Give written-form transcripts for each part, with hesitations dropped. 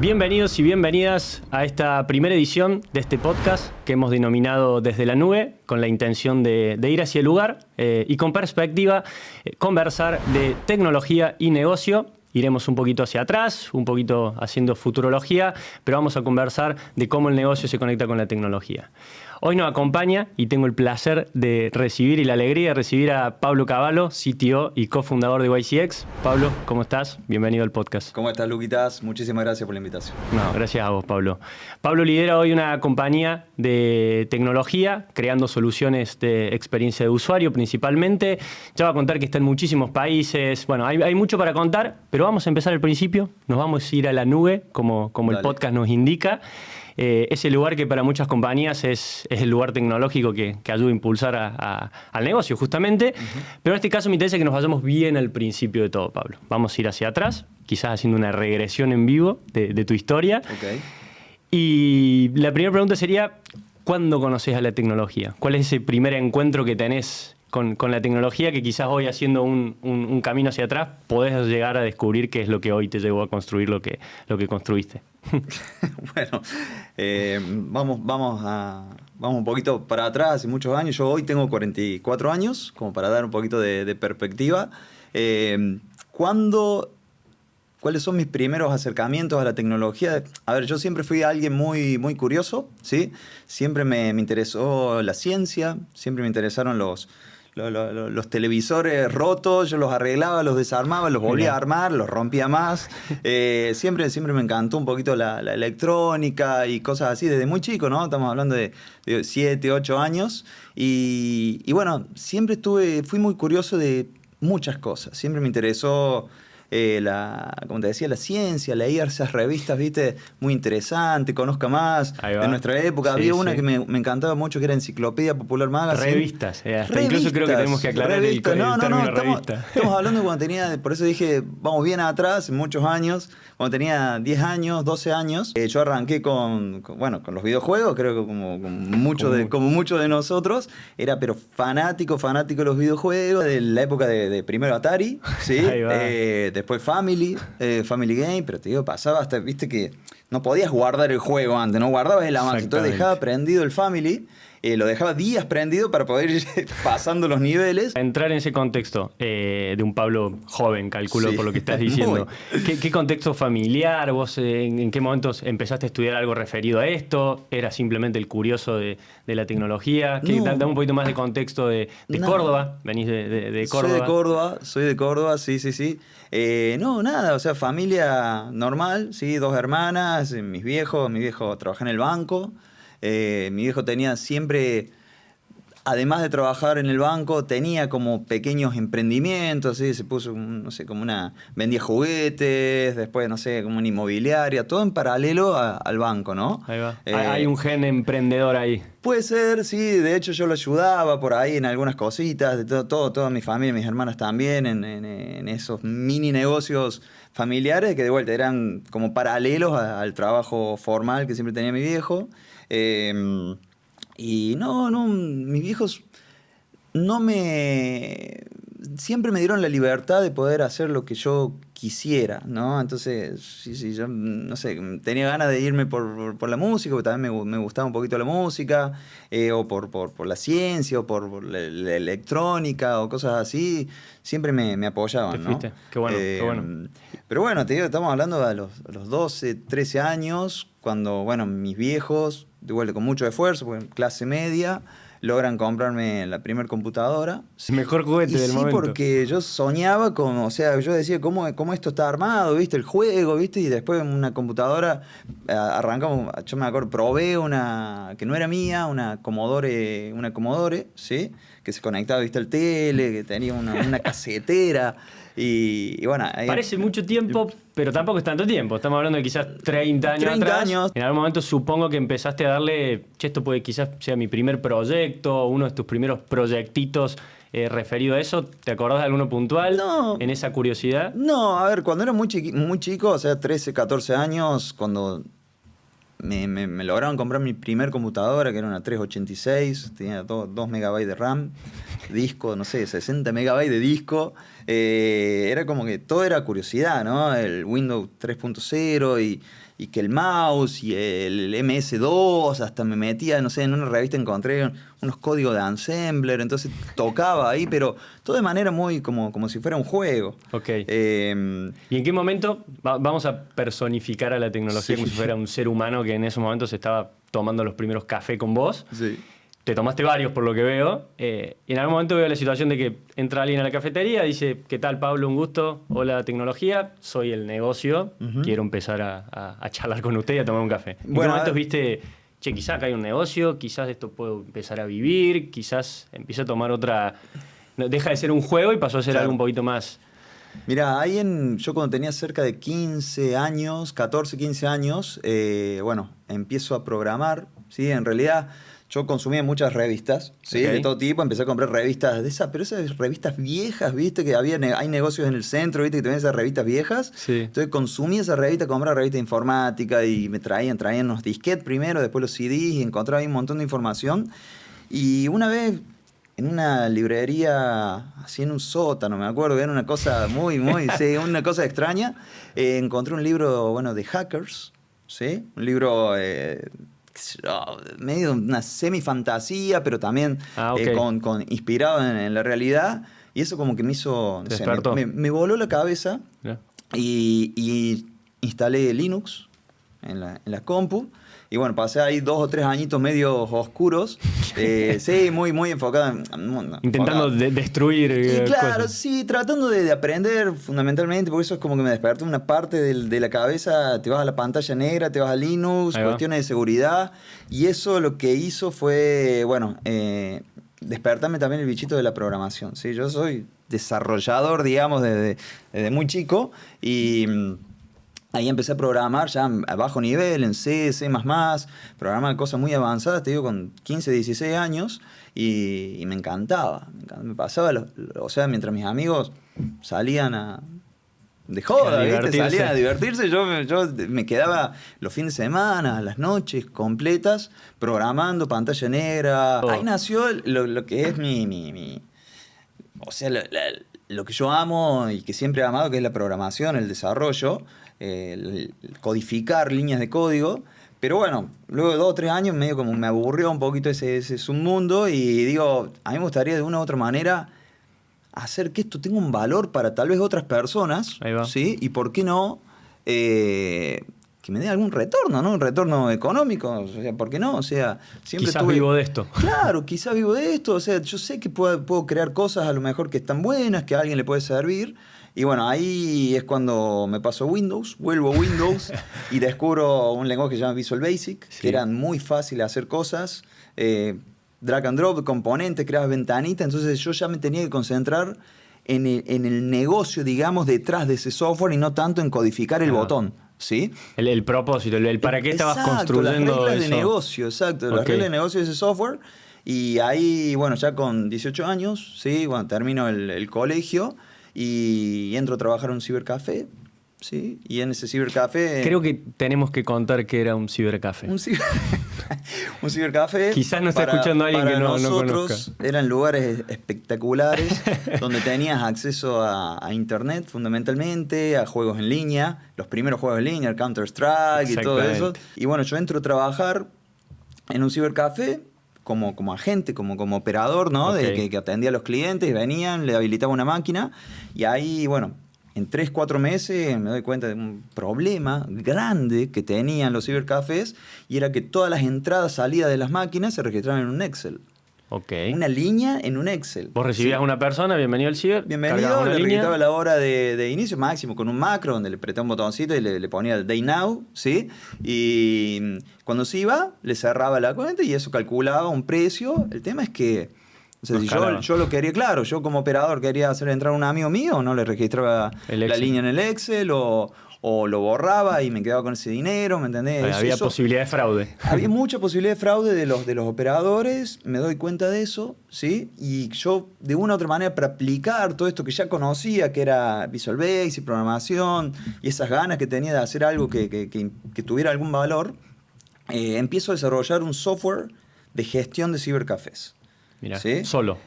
Bienvenidos y bienvenidas a esta primera edición de este podcast que hemos denominado Desde la Nube, con la intención de ir hacia el lugar y con perspectiva conversar de tecnología y negocio. Iremos un poquito hacia atrás, un poquito haciendo futurología, pero vamos a conversar de cómo el negocio se conecta con la tecnología. Hoy nos acompaña y tengo el placer de recibir y la alegría de recibir a Pablo Cavallo, CTO y cofundador de YCX. Pablo, ¿cómo estás? Bienvenido al podcast. ¿Cómo estás, Luquitas? Muchísimas gracias por la invitación. No, gracias a vos, Pablo. Pablo lidera hoy una compañía de tecnología, creando soluciones de experiencia de usuario principalmente. Ya va a contar que está en muchísimos países. Bueno, hay mucho para contar, pero vamos a empezar al principio. Nos vamos a ir a la nube, como el podcast nos indica. Es el lugar que para muchas compañías es el lugar tecnológico que ayuda a impulsar al negocio, justamente. Pero en este caso me interesa que nos vayamos bien al principio de todo, Pablo. Vamos a ir hacia atrás, quizás haciendo una regresión en vivo de tu historia. Okay. Y la primera pregunta sería, ¿cuándo conoces a la tecnología? ¿Cuál es ese primer encuentro que tenés con la tecnología que quizás hoy, haciendo un camino hacia atrás, podés llegar a descubrir qué es lo que hoy te llevó a construir lo que construiste? Bueno, vamos un poquito para atrás, hace muchos años. Yo hoy tengo 44 años, como para dar un poquito de perspectiva. ¿Cuáles son mis primeros acercamientos a la tecnología? A ver, yo siempre fui alguien muy, muy curioso, ¿sí? Siempre me interesó la ciencia, siempre me interesaron los televisores rotos, yo los arreglaba, los desarmaba, los volvía a armar, los rompía más. Siempre me encantó un poquito la electrónica y cosas así desde muy chico, ¿no? Estamos hablando de 7, 8 años. Y bueno, siempre fui muy curioso de muchas cosas. Siempre me interesó como te decía, la ciencia, leía esas revistas, viste, muy interesante, Conozca Más, de nuestra época. Sí, había una que me encantaba mucho, que era Enciclopedia Popular Magazine. Revistas. Incluso creo que tenemos que aclarar el término revista. Estamos hablando de cuando tenía, por eso dije, vamos bien atrás, muchos años, cuando tenía 10 años, 12 años. Yo arranqué con los videojuegos, creo que como muchos de nosotros. Era pero fanático de los videojuegos, de la época de primero Atari, ¿sí? Después Family Game, pero te digo, pasaba hasta, viste que no podías guardar el juego antes, no guardabas el avance, entonces dejaba prendido el Family, lo dejaba días prendido para poder ir pasando los niveles. Entrar en ese contexto de un Pablo joven, calculo, sí, por lo que estás diciendo. ¿Qué contexto familiar? ¿Vos en qué momentos empezaste a estudiar algo referido a esto? ¿Eras simplemente el curioso de la tecnología? Dame un poquito más de contexto de Córdoba. ¿Venís de Córdoba? Soy de Córdoba, sí. Nada, o sea, familia normal, sí, 2 hermanas, mi viejo trabajaba en el banco. Mi viejo tenía siempre, además de trabajar en el banco, tenía como pequeños emprendimientos, ¿sí? Se puso, no sé, vendía juguetes, después, no sé, como una inmobiliaria, todo en paralelo al banco, ¿no? Ahí va. Hay un gen emprendedor ahí. Puede ser, sí, de hecho yo lo ayudaba por ahí en algunas cositas, de toda mi familia, mis hermanas también, en esos mini negocios familiares que de vuelta eran como paralelos al trabajo formal que siempre tenía mi viejo. Y mis viejos siempre me dieron la libertad de poder hacer lo que yo quisiera, ¿no? Entonces, sí, yo, no sé, tenía ganas de irme por la música, porque también me gustaba un poquito la música, o por la ciencia, o por la electrónica, o cosas así, siempre me apoyaban, ¿no? Te fuiste. Qué bueno. Pero bueno, te digo, estamos hablando de los 12, 13 años, cuando, mis viejos, de vuelta con mucho esfuerzo, porque clase media, logran comprarme la primera computadora. El mejor juguete del momento. Sí, porque yo soñaba yo decía, ¿cómo esto está armado? ¿Viste? El juego, ¿viste? Y después en una computadora arrancamos, yo me acuerdo, probé una que no era mía, una Commodore, ¿sí? Que se conectaba, ¿viste? Al tele, que tenía una casetera. Y bueno... Parece mucho tiempo, pero tampoco es tanto tiempo. Estamos hablando de quizás 30 años atrás. En algún momento supongo que empezaste a darle... esto puede quizás sea mi primer proyecto, uno de tus primeros proyectitos referido a eso. ¿Te acordás de alguno puntual? No. En esa curiosidad. No, a ver, cuando era muy chico, o sea, 13, 14 años, cuando me lograron comprar mi primer computadora, que era una 386, tenía 2 megabytes de RAM, disco, no sé, 60 megabytes de disco. Era como que todo era curiosidad, ¿no? El Windows 3.0 y que el mouse y el MS2, hasta me metía, no sé, en una revista encontré unos códigos de Assembler, entonces tocaba ahí, pero todo de manera muy como si fuera un juego. Ok. ¿Y en qué momento vamos a personificar a la tecnología como si fuera un ser humano que en esos momentos estaba tomando los primeros cafés con vos? Sí. Te tomaste varios por lo que veo. Y en algún momento veo la situación de que entra alguien a la cafetería, dice, ¿qué tal, Pablo? Un gusto. Hola, tecnología. Soy el negocio. Quiero empezar a charlar con usted y a tomar un café. ¿En qué momentos viste, che, quizás acá hay un negocio, quizás de esto puedo empezar a vivir, quizás empiece a tomar otra... Deja de ser un juego y pasó a ser algo un poquito más... Mira, yo cuando tenía cerca de 15 años, 14, 15 años, bueno, empiezo a programar, ¿sí? En realidad... Yo consumía muchas revistas, ¿sí? De todo tipo. Empecé a comprar revistas de esas, pero esas revistas viejas, ¿viste? Que hay negocios en el centro, ¿viste? Que tenían esas revistas viejas. Sí. Entonces consumía esa revista, compraba revistas de informática y me traían unos disquetes primero, después los CDs y encontraba ahí un montón de información. Y una vez en una librería, así en un sótano, me acuerdo, era una cosa sí, una cosa extraña, encontré un libro, bueno, de hackers, ¿sí? Un libro... medio una semi-fantasía, pero también inspirado en la realidad. Y eso como que me hizo... No sé, me voló la cabeza. Yeah. Y instalé Linux en la compu. Y bueno, pasé ahí 2 o 3 añitos medio oscuros. Sí, muy enfocado. Intentando destruir claro, cosas. sí, tratando de aprender fundamentalmente, porque eso es como que me despertó una parte de la cabeza. Te vas a la pantalla negra, te vas a Linux, cuestiones de seguridad. Y eso lo que hizo fue, bueno, despertarme también el bichito de la programación. ¿Sí? Yo soy desarrollador, digamos, desde muy chico. Y... ahí empecé a programar ya a bajo nivel, en C, C++, programar cosas muy avanzadas, te digo, con 15, 16 años, y me encantaba. Me pasaba, o sea, mientras mis amigos salían de joda, ¿viste? Salían a divertirse, yo me quedaba los fines de semana, las noches completas, programando, pantalla negra. Ahí nació lo que es o sea, lo que yo amo y que siempre he amado, que es la programación, el desarrollo, el codificar líneas de código. Pero bueno, luego de 2 o 3 años medio como me aburrió un poquito ese submundo y digo, a mí me gustaría de una u otra manera hacer que esto tenga un valor para tal vez otras personas, ¿sí? Y por qué no, que me dé algún retorno, ¿no? Un retorno económico, o sea, ¿por qué no? O sea, siempre quizás vivo de esto. Claro, quizás vivo de esto, o sea, yo sé que puedo crear cosas a lo mejor que están buenas, que a alguien le puede servir. Y bueno, ahí es cuando me paso a Windows, vuelvo a Windows y descubro un lenguaje que se llama Visual Basic, que eran muy fáciles de hacer cosas, drag and drop, componentes, creas ventanitas, entonces yo ya me tenía que concentrar en el negocio, digamos, detrás de ese software y no tanto en codificar el botón. ¿Sí? El propósito, el para qué estabas construyendo las reglas eso. De negocio, exacto, las reglas de negocio de ese software. Y ahí, bueno, ya con 18 años, ¿sí? Bueno, termino el colegio y entro a trabajar en un cibercafé, ¿sí? Y en ese cibercafé... Creo que tenemos que contar que era un cibercafé. Un cibercafé. Quizás no está escuchando a alguien que no conozca. Eran lugares espectaculares donde tenías acceso a internet fundamentalmente, a juegos en línea, los primeros juegos en línea, el Counter-Strike y todo eso. Y bueno, yo entro a trabajar en un cibercafé como agente, como operador, ¿no? Que atendía a los clientes, venían, le habilitaba una máquina y ahí, bueno... En 3, 4 meses me doy cuenta de un problema grande que tenían los cibercafés y era que todas las entradas, salidas de las máquinas se registraban en un Excel. Una línea en un Excel. Vos recibías a una persona, bienvenido al ciber. Bienvenido, le registraba la hora de inicio máximo con un macro donde le apretaba un botoncito y le ponía el Day Now, ¿sí? Y cuando se iba, le cerraba la cuenta y eso calculaba un precio. El tema es que... O sea, si yo lo quería, claro, yo como operador quería hacer entrar a un amigo mío, no le registraba la línea en el Excel o lo borraba y me quedaba con ese dinero, ¿me entendés? Había posibilidad de fraude. Había mucha posibilidad de fraude de los operadores, me doy cuenta de eso, ¿sí? Y yo, de una u otra manera, para aplicar todo esto que ya conocía, que era Visual Basic, programación, y esas ganas que tenía de hacer algo que tuviera algún valor, empiezo a desarrollar un software de gestión de cibercafés. Mirá, ¿sí? solo.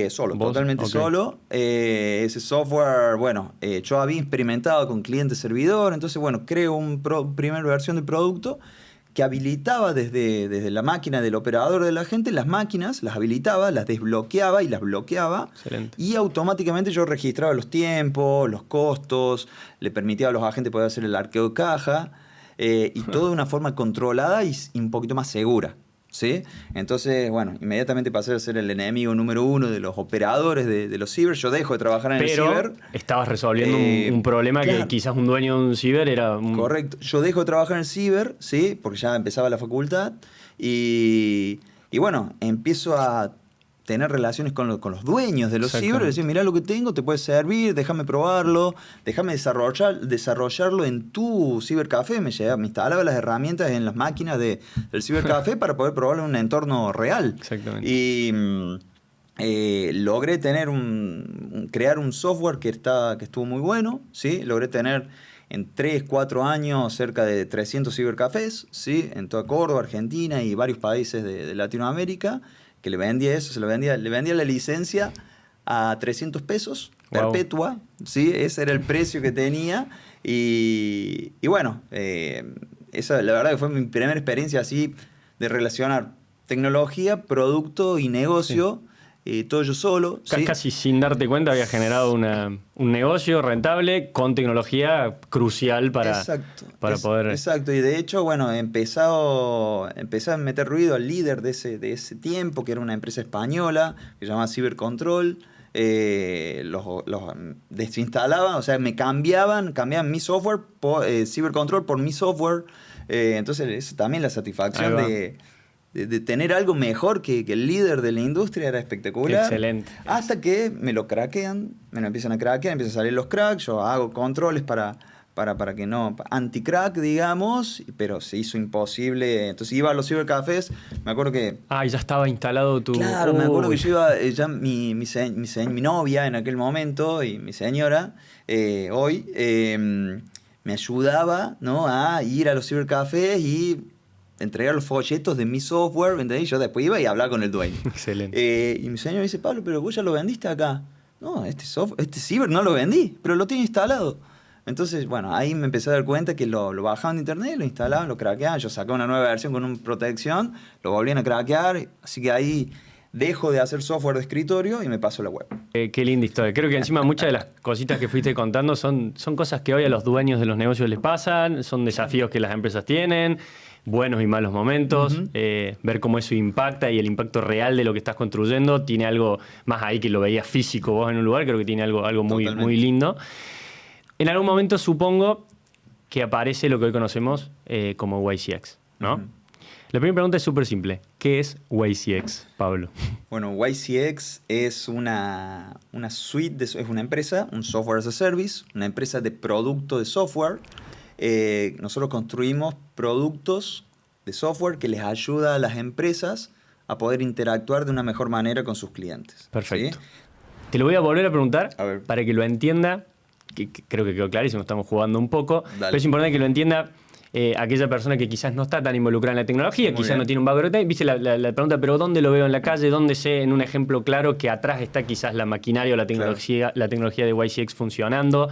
Solo, ¿Vos? totalmente Ok. solo. Ese software, bueno, yo había experimentado con cliente-servidor, entonces, bueno, creo primera versión de producto que habilitaba desde la máquina del operador de la gente, las máquinas, las habilitaba, las desbloqueaba y las bloqueaba. Excelente. Y automáticamente yo registraba los tiempos, los costos, le permitía a los agentes poder hacer el arqueo de caja, y todo de una forma controlada y un poquito más segura. ¿Sí? Entonces, bueno, inmediatamente pasé a ser el enemigo número uno de los operadores de los ciber. Yo dejo de trabajar en el Pero ciber. estabas resolviendo un problema que Claro, quizás un dueño de un ciber era un... correcto. Yo dejo de trabajar en el ciber, ¿sí? Porque ya empezaba la facultad. Y bueno, empiezo a tener relaciones con los dueños de los ciber. Decir, Exactamente. mirá lo que tengo, te puede servir, déjame probarlo, déjame desarrollarlo en tu cibercafé. Me instalaba las herramientas en las máquinas del cibercafé para poder probarlo en un entorno real. Exactamente. Y logré crear un software que estuvo muy bueno, ¿sí? Logré tener en 3, 4 años cerca de 300 cibercafés, ¿sí? En toda Córdoba, Argentina y varios países de Latinoamérica, que le vendía eso, le vendía la licencia a 300 pesos, Wow. perpetua, ¿sí? Ese era el precio que tenía. Y bueno, esa la verdad que fue mi primera experiencia así de relacionar tecnología, producto y Sí. negocio, todo yo solo. ¿Sí? Casi sin darte cuenta había generado un negocio rentable con tecnología crucial Exacto, para poder... exacto. Y de hecho, bueno, empecé a meter ruido al líder de ese tiempo, que era una empresa española, que se llamaba Cibercontrol. Los desinstalaban, o sea, cambiaban mi software, Cibercontrol por mi software. Entonces, eso también la Ahí satisfacción va. de tener algo mejor que el líder de la industria era espectacular. Excelente. Hasta que me lo craquean, me lo empiezan a craquear, empiezan a salir los cracks, yo hago controles para que no, anti-crack, digamos, pero se hizo imposible. Entonces iba a los cibercafés, me acuerdo que, Ah, y ya estaba instalado tu... claro, me acuerdo que Uy, yo iba, ya mi novia en aquel momento y mi señora, hoy, me ayudaba, ¿no? A ir a los cibercafés y entregar los folletos de mi software, ¿entendés? Yo después iba y hablaba con el dueño. excelente. Y mi señor dice, Pablo, pero vos ya lo vendiste acá. No, este ciber no lo vendí, pero lo tiene instalado. Entonces, bueno, ahí me empecé a dar cuenta que lo bajaban de internet, lo instalaban, lo craqueaban. Yo sacaba una nueva versión con una protección, lo volvían a craquear. Así que ahí dejo de hacer software de escritorio y me paso a la web. Qué linda historia. Creo que encima muchas de las cositas que fuiste contando son cosas que hoy a los dueños de los negocios les pasan, son desafíos que las empresas tienen, buenos y malos momentos, Ujú. ver cómo eso impacta y el impacto real de lo que estás construyendo tiene algo más ahí que lo veías físico vos en un lugar, creo que tiene algo muy, Totalmente. muy lindo. En algún momento supongo que aparece lo que hoy conocemos como YCX, ¿no? Ujú. La primera pregunta es súper simple. ¿Qué es YCX, Pablo? Bueno, YCX es una suite, es una empresa, un software as a service, una empresa de producto de software. Nosotros construimos productos de software que les ayuda a las empresas a poder interactuar de una mejor manera con sus clientes. Perfecto. ¿Sí? Te lo voy a volver a preguntar A ver. para que lo entienda, que creo que quedó clarísimo, estamos jugando un poco, Dale. pero es importante que lo entienda aquella persona que quizás no está tan involucrada en la tecnología, Muy quizás bien. no tiene un background. Viste la pregunta, pero ¿dónde lo veo en la calle? ¿Dónde sé en un ejemplo claro que atrás está quizás la maquinaria o la tecnología de YCX funcionando?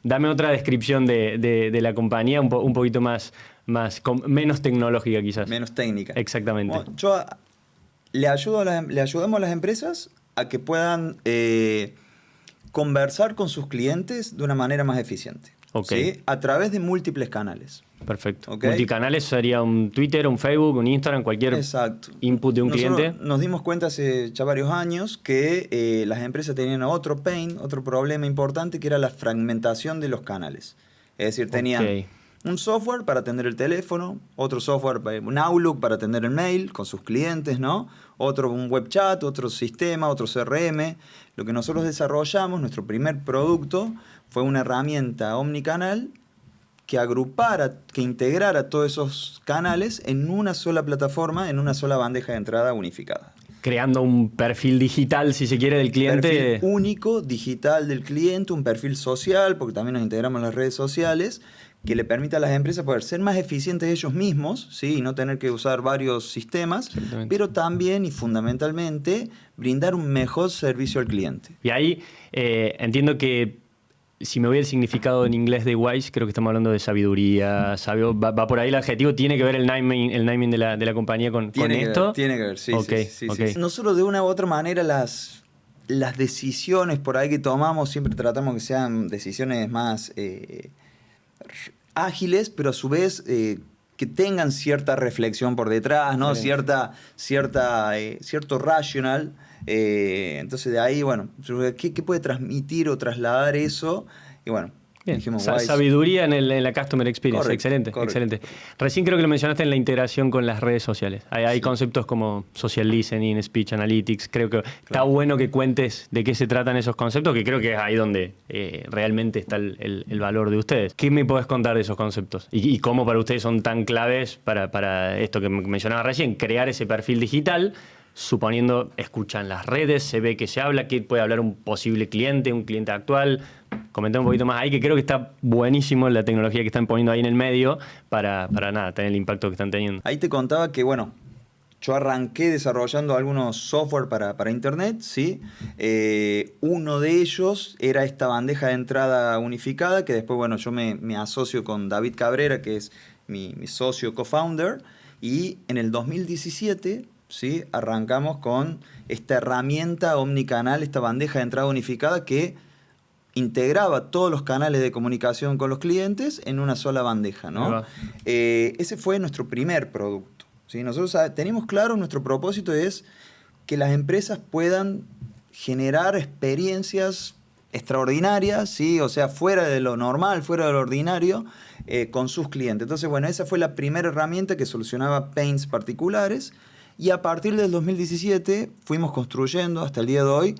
Dame otra descripción de la compañía un poquito menos tecnológica quizás. Menos técnica. Exactamente. Bueno, le ayudamos a las empresas a que puedan conversar con sus clientes de una manera más eficiente. Ok. ¿Sí? A través de múltiples canales. Perfecto. Ok. Multicanales sería un Twitter, un Facebook, un Instagram, cualquier Exacto. input de un Nosotros cliente. nos dimos cuenta hace ya varios años que las empresas tenían otro problema importante, que era la fragmentación de los canales. Es decir, tenían Ok. un software para atender el teléfono, otro software, un Outlook para atender el mail con sus clientes, ¿no? Otro un web chat, otro sistema, otro CRM. Lo que nosotros desarrollamos, nuestro primer producto, fue una herramienta omnicanal que agrupara, que integrara todos esos canales en una sola plataforma, en una sola bandeja de entrada unificada. creando un perfil digital, si se quiere, del cliente. Perfil único, digital del cliente, un perfil social, porque también nos integramos en las redes sociales, que le permita a las empresas poder ser más eficientes ellos mismos, ¿sí? Y no tener que usar varios sistemas, pero también y fundamentalmente brindar un mejor servicio al cliente. Y ahí entiendo que si me voy al significado en inglés de wise, creo que estamos hablando de sabiduría, sabio, va por ahí el adjetivo, ¿tiene que ver el naming de la compañía con esto? Tiene que ver, sí, Okay, sí. okay. Nosotros de una u otra manera las decisiones por ahí que tomamos siempre tratamos que sean decisiones más ágiles, pero a su vez que tengan cierta reflexión por detrás, ¿no? Cierto rational. Entonces de ahí, bueno, ¿qué puede transmitir o trasladar eso? Y bueno, bien. dijimos Sabiduría en la Customer Experience. Correcto, excelente. Recién creo que lo mencionaste en la integración con las redes sociales. Hay conceptos como social listening, speech analytics. Creo que está bueno que cuentes de qué se tratan esos conceptos, que creo que es ahí donde realmente está el valor de ustedes. ¿Qué me podés contar de esos conceptos? ¿Y cómo para ustedes son tan claves para esto que mencionaba recién, crear ese perfil digital? Suponiendo, escuchan las redes, se ve que se habla, que puede hablar un posible cliente, un cliente actual. Comentar un poquito más ahí, que creo que está buenísimo la tecnología que están poniendo ahí en el medio para tener el impacto que están teniendo. Ahí te contaba que, bueno, yo arranqué desarrollando algunos software para Internet, ¿sí? Uno de ellos era esta bandeja de entrada unificada, que después, bueno, yo me asocio con David Cabrera, que es mi socio co-founder, y en el 2017... ¿sí? Arrancamos con esta herramienta omnicanal, esta bandeja de entrada unificada que integraba todos los canales de comunicación con los clientes en una sola bandeja, ¿no? Ese fue nuestro primer producto, ¿sí? Nosotros tenemos claro, nuestro propósito es que las empresas puedan generar experiencias extraordinarias, ¿sí? O sea, fuera de lo normal, fuera de lo ordinario, con sus clientes. Entonces, bueno, esa fue la primera herramienta que solucionaba pains particulares. Y a partir del 2017 fuimos construyendo hasta el día de hoy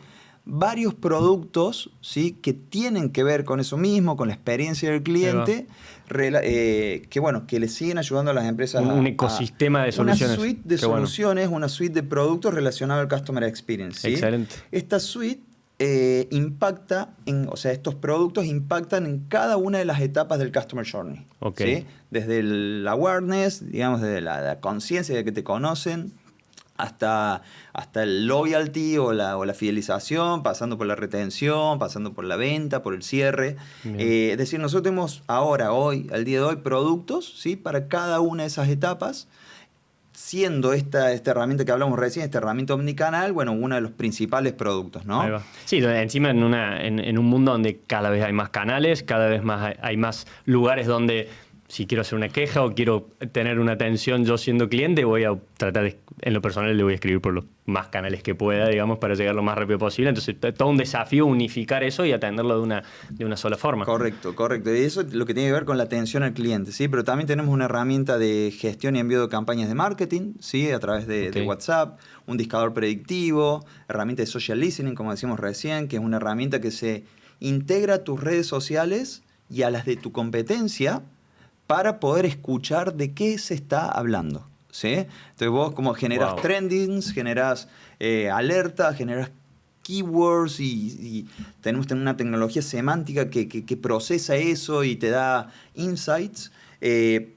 varios productos, ¿sí? Que tienen que ver con eso mismo, con la experiencia del cliente, que le siguen ayudando a las empresas un ecosistema de soluciones. Una suite de soluciones, una suite de productos relacionados al Customer Experience, ¿sí? Excelente. Esta suite estos productos impactan en cada una de las etapas del Customer Journey. Okay. ¿Sí? Desde el awareness, digamos, desde la conciencia de que te conocen, hasta el loyalty o la fidelización, pasando por la retención, pasando por la venta, por el cierre. Es decir, nosotros tenemos al día de hoy, productos, ¿sí? Para cada una de esas etapas, siendo esta herramienta que hablamos recién, esta herramienta omnicanal, bueno, uno de los principales productos, ¿no? Ahí va. Sí, encima en un mundo donde cada vez hay más canales, cada vez más hay más lugares donde si quiero hacer una queja o quiero tener una atención yo siendo cliente, voy a tratar en lo personal le voy a escribir por los más canales que pueda, digamos, para llegar lo más rápido posible. Entonces, todo un desafío unificar eso y atenderlo de una sola forma. Correcto. Y eso es lo que tiene que ver con la atención al cliente, ¿sí? Pero también tenemos una herramienta de gestión y envío de campañas de marketing, ¿sí? A través de WhatsApp, un discador predictivo, herramienta de social listening, como decíamos recién, que es una herramienta que se integra a tus redes sociales y a las de tu competencia para poder escuchar de qué se está hablando, ¿sí? Entonces vos como generás trendings, generás alertas, generás keywords y tenemos una tecnología semántica que procesa eso y te da insights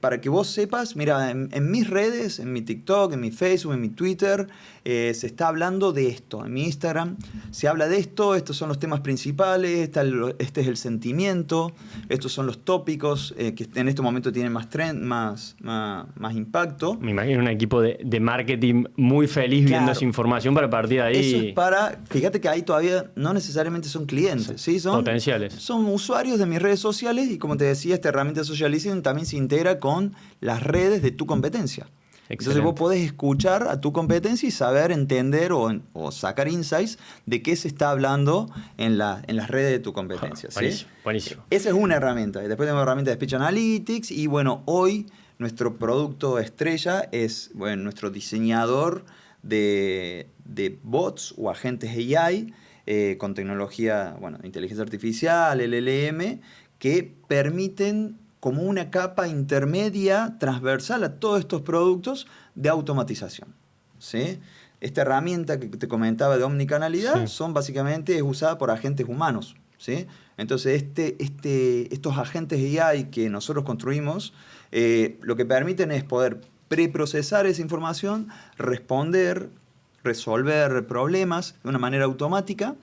para que vos sepas, mira, en mis redes, en mi TikTok, en mi Facebook, en mi Twitter, se está hablando de esto. En mi Instagram se habla de esto, estos son los temas principales, este es el sentimiento, estos son los tópicos que en este momento tienen más impacto. Me imagino un equipo de marketing muy feliz viendo esa información para partir de ahí. Eso es fíjate que ahí todavía no necesariamente son clientes, ¿sí? Son potenciales. Son usuarios de mis redes sociales y como te decía, esta herramienta de social listening también se integra con las redes de tu competencia. Excelente. Entonces vos podés escuchar a tu competencia y saber, entender o sacar insights de qué se está hablando en las redes de tu competencia. ¿Sí? Buenísimo. Esa es una herramienta. Después tenemos herramienta de Speech Analytics y bueno, hoy nuestro producto estrella es nuestro diseñador de bots o agentes AI con tecnología, inteligencia artificial, LLM, que permiten como una capa intermedia, transversal a todos estos productos de automatización, ¿sí? esta herramienta que te comentaba de omnicanalidad Sí. son básicamente es usada por agentes humanos, ¿sí? Entonces, estos agentes AI que nosotros construimos, lo que permiten es poder preprocesar esa información, responder, resolver problemas de una manera automática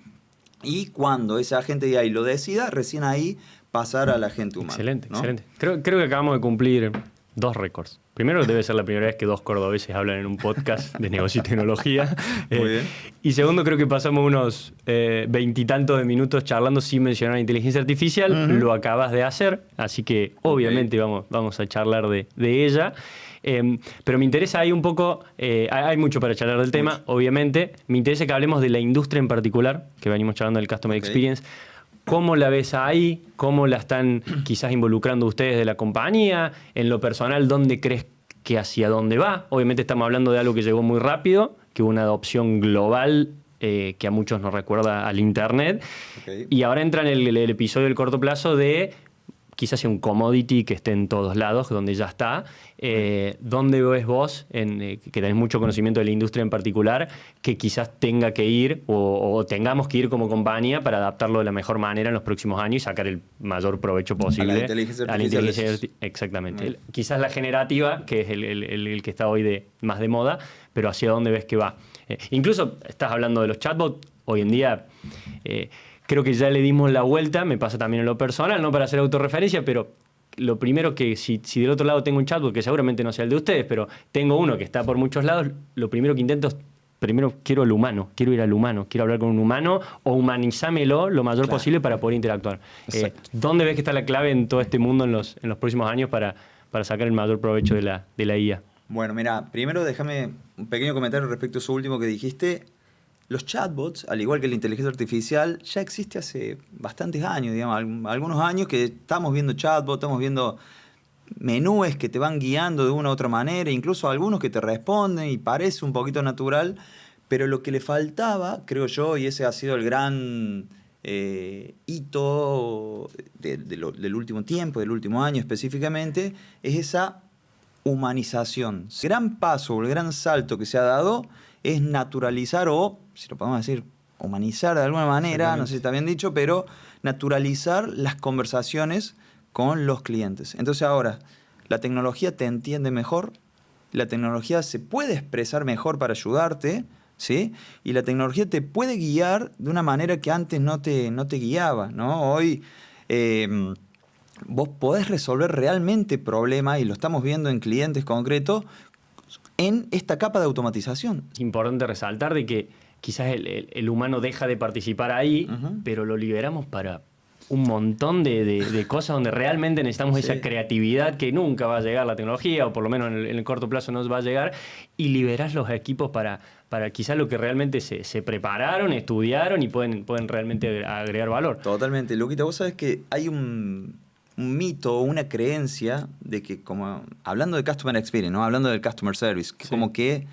y cuando ese agente AI lo decida, recién ahí pasar al agente humano. Excelente, ¿no? excelente. Creo que acabamos de cumplir 2 récords. Primero, debe ser la primera vez que 2 cordobeses hablan en un podcast de negocio y tecnología. Muy bien. Y segundo, creo que pasamos unos 20 y tantos de minutos charlando sin mencionar inteligencia artificial. Ujú. Lo acabas de hacer, así que obviamente vamos a charlar de ella. Pero me interesa ahí un poco, hay mucho para charlar del tema, obviamente. Me interesa que hablemos de la industria en particular, que venimos charlando del Customer Ok. Experience. ¿Cómo la ves ahí? ¿Cómo la están quizás involucrando ustedes de la compañía? En lo personal, ¿dónde crees que hacia dónde va? Obviamente estamos hablando de algo que llegó muy rápido, que hubo una adopción global que a muchos nos recuerda al Internet. Ok. Y ahora entra en el episodio del corto plazo de quizás sea un commodity que esté en todos lados, donde ya está. ¿Dónde ves vos, que tenés mucho conocimiento de la industria en particular, que quizás tenga que ir o tengamos que ir como compañía para adaptarlo de la mejor manera en los próximos años y sacar el mayor provecho posible A la inteligencia a la artificial. inteligencia exactamente. Quizás la generativa, que es el que está hoy más de moda, pero ¿hacia dónde ves que va? Incluso estás hablando de los chatbots. Hoy en día creo que ya le dimos la vuelta, me pasa también en lo personal, no para hacer autorreferencia, pero lo primero que, si del otro lado tengo un chatbot, que seguramente no sea el de ustedes, pero tengo uno que está por muchos lados, lo primero que intento es, primero quiero al humano, quiero ir al humano, quiero hablar con un humano o humanizámelo lo mayor posible para poder interactuar. Exacto. ¿Dónde ves que está la clave en todo este mundo en los próximos años para sacar el mayor provecho de la IA? Bueno, mira, primero déjame un pequeño comentario respecto a eso último que dijiste. Los chatbots, al igual que la inteligencia artificial, ya existe hace bastantes años, digamos, algunos años que estamos viendo chatbots, estamos viendo menús que te van guiando de una u otra manera, incluso algunos que te responden y parece un poquito natural, pero lo que le faltaba, creo yo, y ese ha sido el gran hito del último tiempo, del último año específicamente, es esa humanización. El gran paso, el gran salto que se ha dado es naturalizar o, si lo podemos decir, humanizar de alguna manera, no sé si está bien dicho, pero naturalizar las conversaciones con los clientes. Entonces ahora, la tecnología te entiende mejor, la tecnología se puede expresar mejor para ayudarte, ¿sí? Y la tecnología te puede guiar de una manera que antes no te guiaba, ¿no? Hoy vos podés resolver realmente problemas, y lo estamos viendo en clientes concretos, en esta capa de automatización. Es importante resaltar de que quizás el humano deja de participar ahí, pero lo liberamos para un montón de cosas donde realmente necesitamos esa creatividad que nunca va a llegar la tecnología, o por lo menos en el corto plazo no va a llegar, y liberás los equipos para quizás lo que realmente se prepararon, estudiaron y pueden realmente agregar valor. Totalmente. Luquita, vos sabés que hay un mito o una creencia de que, como hablando de Customer Experience, ¿no? Hablando del Customer Service, que como que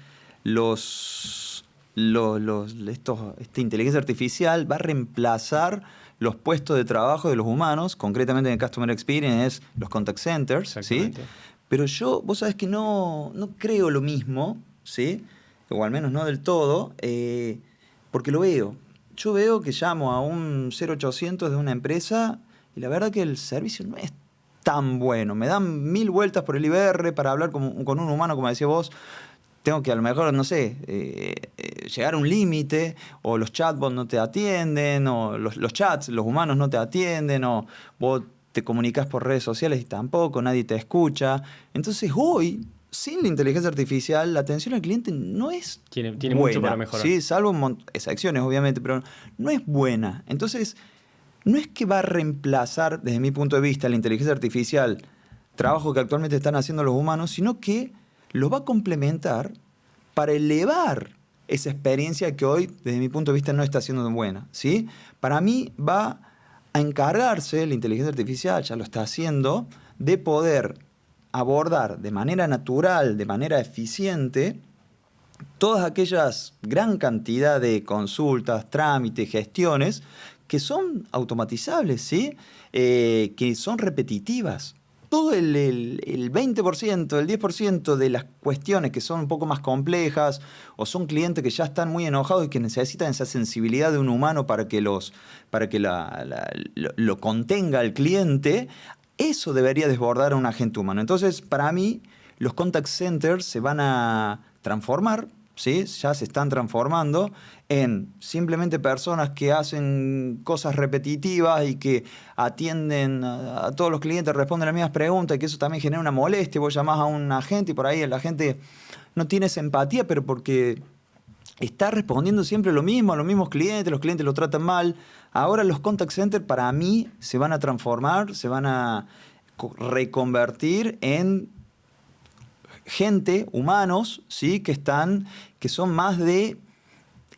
esta inteligencia artificial va a reemplazar los puestos de trabajo de los humanos, concretamente en el Customer Experience es los contact centers, ¿sí? Pero vos sabés que no creo lo mismo, ¿sí? O al menos no del todo, porque lo veo. Yo veo que llamo a un 0800 de una empresa y la verdad que el servicio no es tan bueno. Me dan 1000 vueltas por el IBR para hablar con un humano, como decía vos. Tengo que a lo mejor, no sé, llegar a un límite, o los chatbots no te atienden, o los chats, los humanos no te atienden, o vos te comunicas por redes sociales y tampoco, nadie te escucha. Entonces hoy, sin la inteligencia artificial, la atención al cliente no es Tiene buena, mucho para mejorar. ¿sí? Salvo excepciones, obviamente, pero no es buena. Entonces, no es que va a reemplazar, desde mi punto de vista, la inteligencia artificial, trabajo que actualmente están haciendo los humanos, sino que lo va a complementar para elevar esa experiencia que hoy, desde mi punto de vista, no está siendo buena, ¿sí? Para mí va a encargarse la inteligencia artificial, ya lo está haciendo, de poder abordar de manera natural, de manera eficiente, todas aquellas gran cantidad de consultas, trámites, gestiones que son automatizables, ¿sí? Que son repetitivas. todo el 20%, el 10% de las cuestiones que son un poco más complejas o son clientes que ya están muy enojados y que necesitan esa sensibilidad de un humano para que lo contenga el cliente, eso debería desbordar a un agente humano. Entonces, para mí, los contact centers se van a transformar, ¿sí? Ya se están transformando en simplemente personas que hacen cosas repetitivas y que atienden a todos los clientes, responden las mismas preguntas, y que eso también genera una molestia. Vos llamás a un agente y por ahí la gente no tiene esa empatía, pero porque está respondiendo siempre lo mismo a los mismos clientes, los clientes lo tratan mal. Ahora los contact centers para mí se van a transformar, se van a reconvertir en gente, humanos, ¿sí? que son más de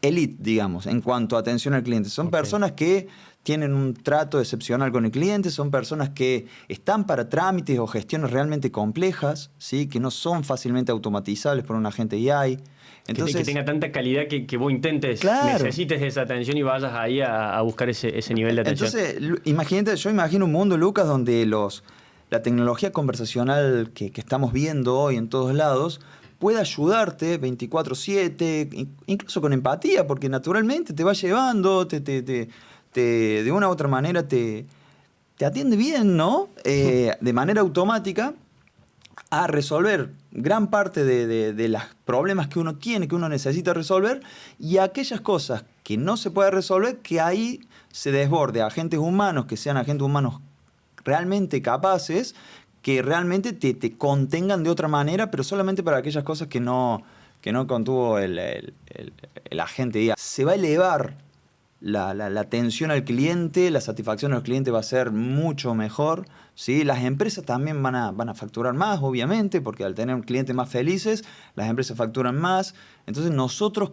elite, digamos, en cuanto a atención al cliente. Son personas que tienen un trato excepcional con el cliente, son personas que están para trámites o gestiones realmente complejas, ¿sí? Que no son fácilmente automatizables por un agente AI. Entonces, que tenga tanta calidad que vos intentes, claro, necesites esa atención y vayas ahí a buscar ese nivel de atención. Entonces, imagínate, yo imagino un mundo, Lucas, donde la tecnología conversacional que estamos viendo hoy en todos lados puede ayudarte 24/7, incluso con empatía, porque naturalmente te va llevando, de una u otra manera te atiende bien, ¿no? De manera automática a resolver gran parte de los problemas que uno tiene, que uno necesita resolver, y aquellas cosas que no se puede resolver, que ahí se desborde a agentes humanos, que sean agentes humanos realmente capaces, que realmente te contengan de otra manera, pero solamente para aquellas cosas que no contuvo el agente IA. Se va a elevar la atención al cliente, la satisfacción del cliente va a ser mucho mejor, ¿sí? Las empresas también van a facturar más, obviamente, porque al tener clientes más felices, las empresas facturan más. Entonces nosotros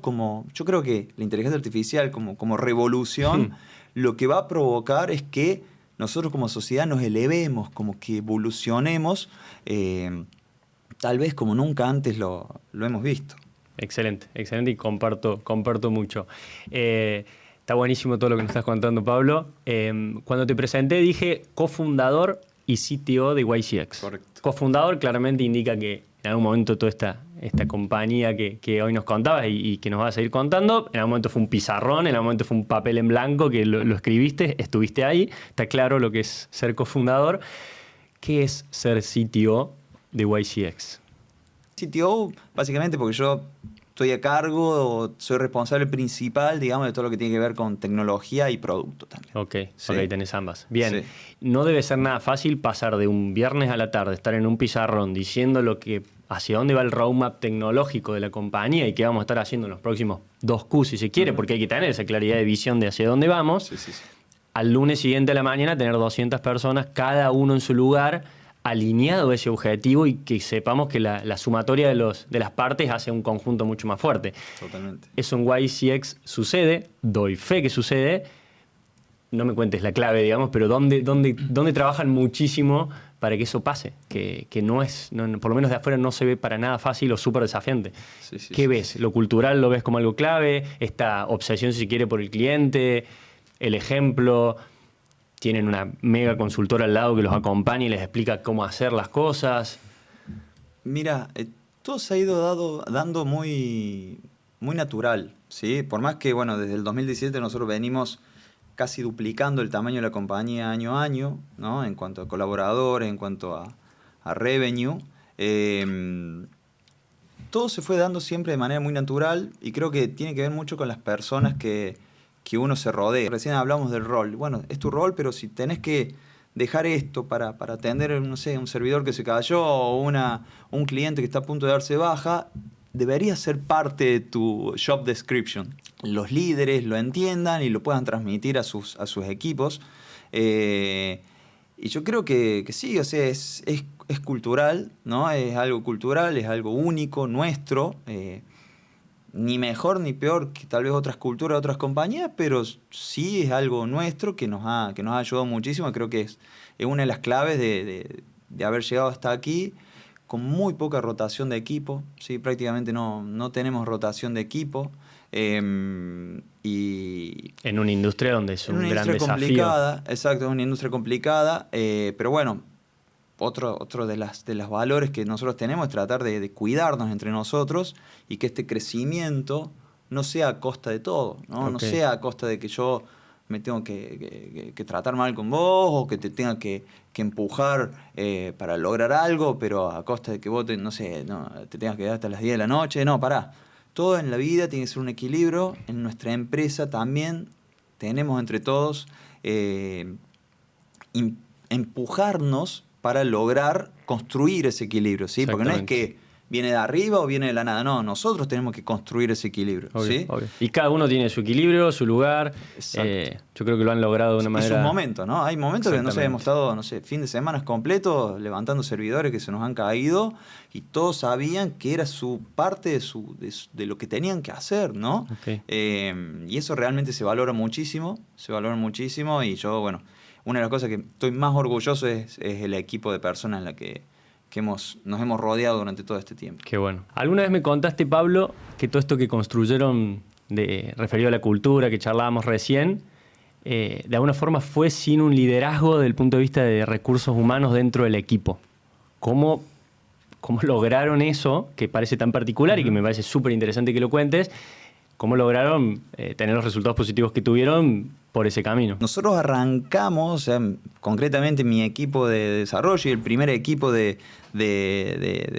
yo creo que la inteligencia artificial como revolución, lo que va a provocar es que nosotros como sociedad nos elevemos, como que evolucionemos, tal vez como nunca antes lo hemos visto. Excelente, excelente, y comparto mucho. Está buenísimo todo lo que nos estás contando, Pablo. Cuando te presenté dije cofundador y CTO de YCX. Correcto. Cofundador claramente indica que en algún momento toda esta compañía que hoy nos contabas y que nos vas a seguir contando, en algún momento fue un pizarrón, en algún momento fue un papel en blanco que lo escribiste, estuviste ahí, está claro lo que es ser cofundador. ¿Qué es ser CTO de YCX? CTO, básicamente porque yo estoy a cargo, soy responsable principal, digamos, de todo lo que tiene que ver con tecnología y producto también. Ok, Sí. ok, tenés ambas. Bien, Sí. no debe ser nada fácil pasar de un viernes a la tarde, estar en un pizarrón diciendo hacia dónde va el roadmap tecnológico de la compañía y qué vamos a estar haciendo en los próximos 2Q, si se quiere, porque hay que tener esa claridad de visión de hacia dónde vamos. Sí, sí, sí. Al lunes siguiente a la mañana tener 200 personas, cada uno en su lugar, alineado a ese objetivo y que sepamos que la sumatoria de las partes hace un conjunto mucho más fuerte. Totalmente. Eso en YCX sucede, doy fe que sucede. No me cuentes la clave, digamos, pero ¿dónde trabajan muchísimo para que eso pase? Que por lo menos de afuera no se ve para nada fácil o súper desafiante. Sí, sí, ¿Qué sí. ves? ¿Lo cultural lo ves como algo clave? ¿Esta obsesión, si se quiere, por el cliente? ¿El ejemplo? ¿Tienen una mega consultora al lado que los acompaña y les explica cómo hacer las cosas? Mira, todo se ha ido dando muy, muy natural, ¿sí? Por más que, bueno, desde el 2017 nosotros venimos casi duplicando el tamaño de la compañía año a año, ¿no? En cuanto a colaboradores, en cuanto a revenue. Todo se fue dando siempre de manera muy natural y creo que tiene que ver mucho con las personas que uno se rodea. Recién hablamos del rol. Bueno, es tu rol, pero si tenés que dejar esto para atender, no sé, un servidor que se cayó o un cliente que está a punto de darse baja, debería ser parte de tu job description. Los líderes lo entiendan y lo puedan transmitir a sus equipos. Y yo creo que sí, o sea, es cultural, ¿no? Es algo cultural, es algo único, nuestro. Ni mejor ni peor que tal vez otras culturas, otras compañías, pero sí es algo nuestro que nos ha ayudado muchísimo. Creo que es una de las claves de haber llegado hasta aquí con muy poca rotación de equipo, ¿sí? Prácticamente no tenemos rotación de equipo. Y en una industria donde es un gran desafío. Complicada, exacto, es una industria complicada, pero bueno, otro de las valores que nosotros tenemos es tratar de cuidarnos entre nosotros y que este crecimiento no sea a costa de todo, ¿no? Ok. No sea a costa de que yo me tengo que tratar mal con vos o que te tenga que empujar para lograr algo, pero a costa de que vos, no sé, no, te tengas que quedar hasta las 10 de la noche. No, pará. Todo en la vida tiene que ser un equilibrio. En nuestra empresa también tenemos entre todos empujarnos para lograr construir ese equilibrio, ¿sí? Porque no es que viene de arriba o viene de la nada, no, nosotros tenemos que construir ese equilibrio, Obvio, ¿sí? obvio. Y cada uno tiene su equilibrio, su lugar. Yo creo que lo han logrado de una manera... Y sus momentos, ¿no? Hay momentos que, no sé, hemos estado, no sé, fin de semana completos levantando servidores que se nos han caído y todos sabían que era su parte de lo que tenían que hacer, ¿no? Okay. Y eso realmente se valora muchísimo y yo, bueno, una de las cosas que estoy más orgulloso es el equipo de personas en la que nos hemos rodeado durante todo este tiempo. Qué bueno. Alguna vez me contaste, Pablo, que todo esto que construyeron referido a la cultura, que charlábamos recién, de alguna forma fue sin un liderazgo desde el punto de vista de recursos humanos dentro del equipo. ¿Cómo lograron eso, que parece tan particular y que me parece súper interesante que lo cuentes? ¿Cómo lograron tener los resultados positivos que tuvieron por ese camino? Nosotros arrancamos, o sea, concretamente mi equipo de desarrollo y el primer equipo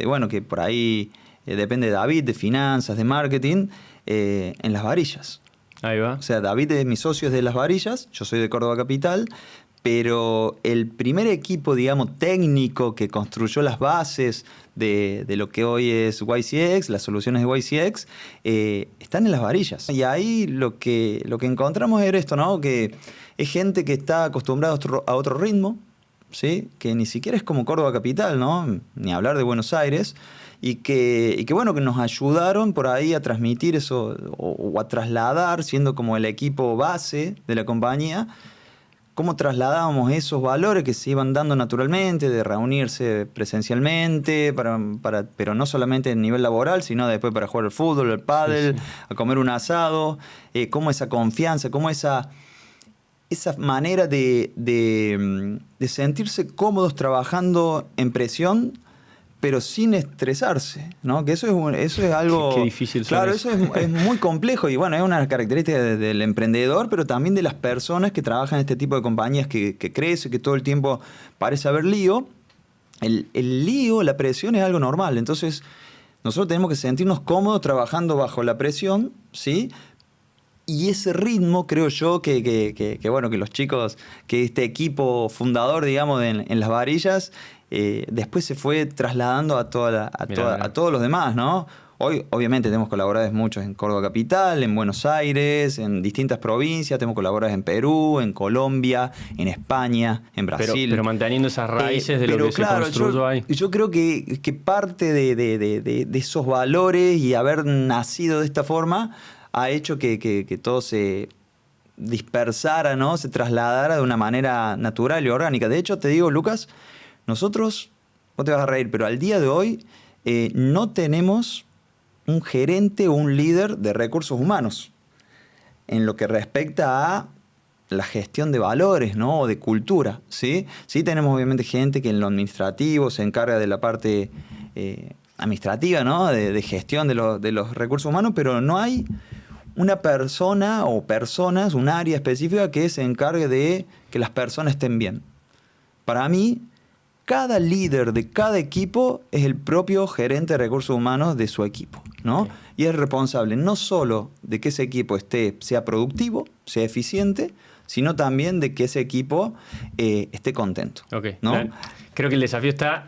bueno, que por ahí depende de David, de finanzas, de marketing, en Las Varillas. Ahí va. O sea, David es mi socio de Las Varillas, yo soy de Córdoba Capital, pero el primer equipo, digamos, técnico que construyó las bases de lo que hoy es YCX, las soluciones de YCX, están en Las Varillas. Y ahí lo que encontramos era esto, ¿no? Que es gente que está acostumbrada a otro ritmo, ¿sí? Que ni siquiera es como Córdoba Capital, ¿no? Ni hablar de Buenos Aires. Y que bueno, que nos ayudaron por ahí a transmitir eso o a trasladar, siendo como el equipo base de la compañía, cómo trasladábamos esos valores que se iban dando naturalmente, de reunirse presencialmente, pero no solamente a nivel laboral, sino después para jugar al fútbol, al pádel, sí. A comer un asado, cómo esa confianza, cómo esa manera de sentirse cómodos trabajando en presión, pero sin estresarse, ¿no? Que eso es algo... Qué difícil. Claro, eso es muy complejo y bueno, es una característica del emprendedor, pero también de las personas que trabajan en este tipo de compañías que crecen, que todo el tiempo parece haber lío. El lío, la presión es algo normal, entonces nosotros tenemos que sentirnos cómodos trabajando bajo la presión, ¿sí? Y ese ritmo, creo yo, que bueno, que los chicos, que este equipo fundador, digamos, en Las Varillas, después se fue trasladando a todos los demás, ¿no? Hoy, obviamente, tenemos colaboradores muchos en Córdoba Capital, en Buenos Aires, en distintas provincias. Tenemos colaboradores en Perú, en Colombia, en España, en Brasil. Pero manteniendo esas raíces de lo que claro, se construyó ahí. Yo creo que parte de esos valores y haber nacido de esta forma ha hecho que todo se dispersara, ¿no? Se trasladara de una manera natural y orgánica. De hecho, te digo, Lucas, nosotros, no te vas a reír, pero al día de hoy no tenemos un gerente o un líder de recursos humanos en lo que respecta a la gestión de valores, ¿no? O de cultura, ¿sí? Sí tenemos obviamente gente que en lo administrativo se encarga de la parte administrativa, ¿no? De gestión de los recursos humanos, pero no hay una persona o personas, un área específica que se encargue de que las personas estén bien. Para mí, cada líder de cada equipo es el propio gerente de recursos humanos de su equipo, ¿no? Okay. Y es responsable no solo de que ese equipo sea productivo, sea eficiente, sino también de que ese equipo esté contento. Okay. ¿No? Creo que el desafío está...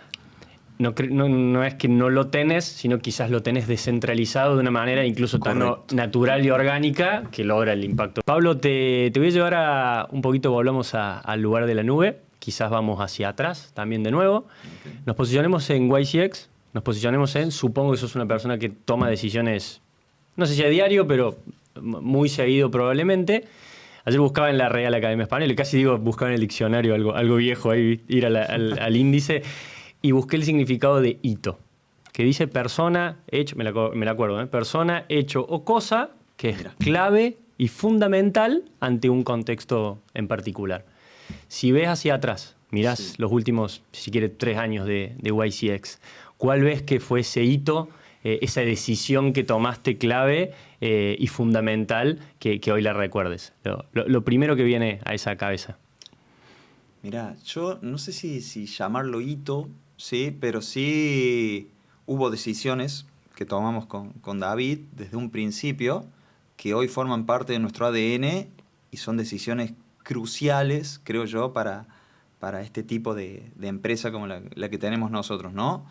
No es que no lo tenés, sino quizás lo tenés descentralizado de una manera incluso tan natural y orgánica que logra el impacto. Pablo, te voy a llevar un poquito, volvamos al lugar de la nube. Quizás vamos hacia atrás también de nuevo. Okay. Nos posicionemos en YCX, nos posicionemos supongo que sos una persona que toma decisiones, no sé si a diario, pero muy seguido probablemente. Ayer buscaba en la Real Academia Española, y casi digo buscaba en el diccionario algo viejo, ahí ir al índice, y busqué el significado de hito, que dice persona, hecho, me la acuerdo, persona, hecho o cosa que es clave y fundamental ante un contexto en particular. Si ves hacia atrás, mirás Sí. los últimos, si quieres, 3 años de YCX. ¿Cuál ves que fue ese hito, esa decisión que tomaste clave y fundamental que hoy la recuerdes? Lo primero que viene a esa cabeza. Mirá, yo no sé si llamarlo hito, sí, pero sí hubo decisiones que tomamos con David desde un principio que hoy forman parte de nuestro ADN y son decisiones cruciales, creo yo, para este tipo de empresa como la que tenemos nosotros, ¿no?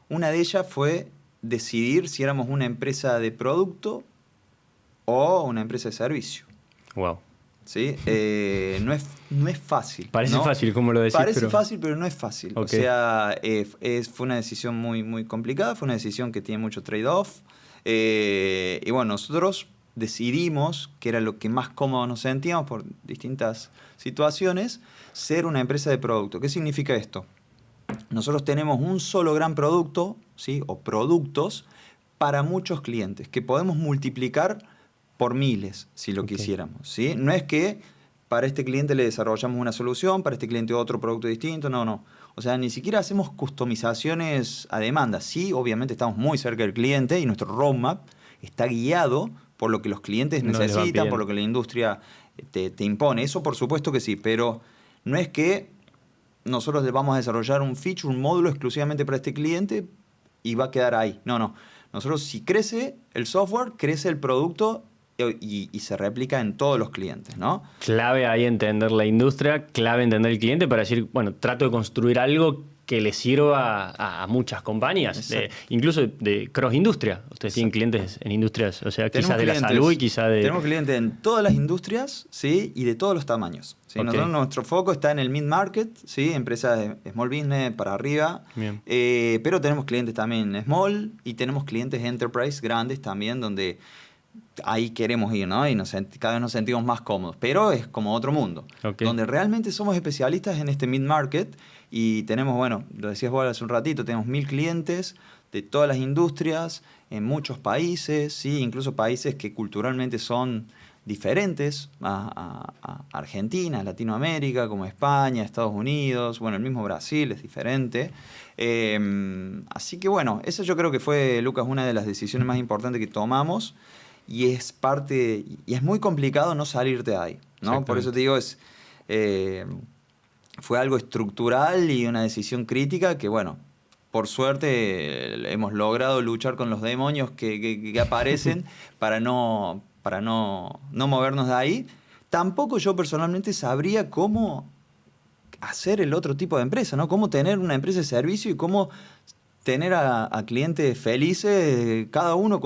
Una de ellas fue decidir si éramos una empresa de producto o una empresa de servicio. Wow. ¿Sí? No es fácil. Parece ¿no? fácil como lo decís, Parece pero... fácil, pero no es fácil. Ok. O sea, fue una decisión muy, muy complicada, fue una decisión que tiene mucho trade-off. Y bueno, nosotros decidimos, que era lo que más cómodo nos sentíamos por distintas situaciones, ser una empresa de producto. ¿Qué significa esto? Nosotros tenemos un solo gran producto, ¿sí? O productos para muchos clientes, que podemos multiplicar por miles, si lo quisiéramos, ¿sí? No es que para este cliente le desarrollamos una solución, para este cliente otro producto distinto, no. O sea, ni siquiera hacemos customizaciones a demanda. Sí, obviamente estamos muy cerca del cliente y nuestro roadmap está guiado por lo que los clientes No les va necesitan, pidiendo. por lo que la industria te impone. Eso por supuesto que sí, pero no es que nosotros le vamos a desarrollar un feature, un módulo exclusivamente para este cliente y va a quedar ahí. No. Nosotros, si crece el software, crece el producto y se replica en todos los clientes, ¿no? Clave ahí entender la industria, clave entender el cliente para decir, bueno, trato de construir algo que le sirva a muchas compañías, incluso de cross-industria. Ustedes tienen clientes en industrias, o sea, quizás de la salud y quizás de... Tenemos clientes en todas las industrias, ¿sí? Y de todos los tamaños. ¿Sí? Okay. Nuestro foco está en el mid-market, ¿sí? Empresas de small business para arriba. Bien. Pero tenemos clientes también small y tenemos clientes enterprise grandes también, donde ahí queremos ir, ¿no? Y cada vez nos sentimos más cómodos. Pero es como otro mundo. Okay. Donde realmente somos especialistas en este mid-market y tenemos, bueno, lo decías vos hace un ratito, tenemos 1000 clientes de todas las industrias, en muchos países, ¿sí? Incluso países que culturalmente son diferentes a Argentina, Latinoamérica, como España, Estados Unidos, bueno, el mismo Brasil es diferente. Así que bueno, esa yo creo que fue, Lucas, una de las decisiones más importantes que tomamos y es muy complicado no salirte de ahí, ¿no? Por eso te digo, fue algo estructural y una decisión crítica que, bueno, por suerte hemos logrado luchar con los demonios que aparecen para no movernos de ahí. Tampoco yo personalmente sabría cómo hacer el otro tipo de empresa, ¿no? Cómo tener una empresa de servicio y cómo tener a clientes felices, cada uno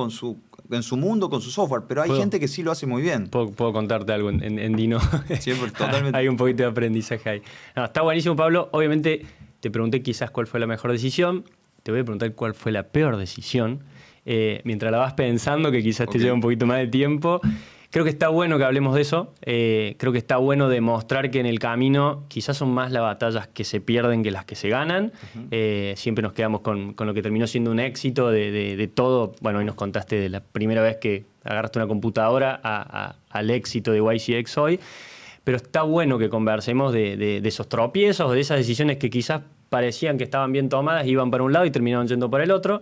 en su mundo, con su software. Pero hay gente que sí lo hace muy bien. Puedo contarte algo en Dino. Siempre, totalmente. Hay un poquito de aprendizaje ahí. No, está buenísimo, Pablo. Obviamente te pregunté quizás cuál fue la mejor decisión. Te voy a preguntar cuál fue la peor decisión. Mientras la vas pensando, que quizás te lleva un poquito más de tiempo. Creo que está bueno que hablemos de eso. Creo que está bueno demostrar que en el camino quizás son más las batallas que se pierden que las que se ganan. Siempre nos quedamos con lo que terminó siendo un éxito de todo. Bueno, hoy nos contaste de la primera vez que agarraste una computadora al éxito de YCX hoy. Pero está bueno que conversemos de esos tropiezos, de esas decisiones que quizás parecían que estaban bien tomadas, iban para un lado y terminaron yendo por el otro.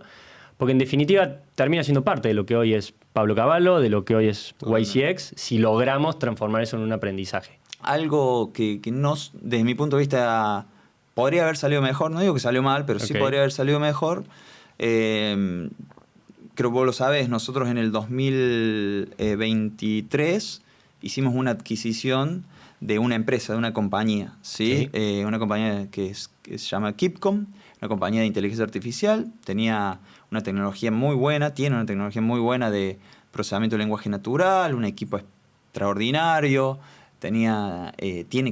Porque en definitiva termina siendo parte de lo que hoy es Pablo Cavallo, de lo que hoy es YCX, si logramos transformar eso en un aprendizaje. Algo que desde mi punto de vista, podría haber salido mejor. No digo que salió mal, pero sí podría haber salido mejor. Creo que vos lo sabés, nosotros en el 2023 hicimos una adquisición de una empresa, de una compañía, ¿sí? Una compañía que se llama Keepcom, una compañía de inteligencia artificial. Tenía una tecnología muy buena, tiene una tecnología muy buena de procesamiento de lenguaje natural, un equipo extraordinario, tenía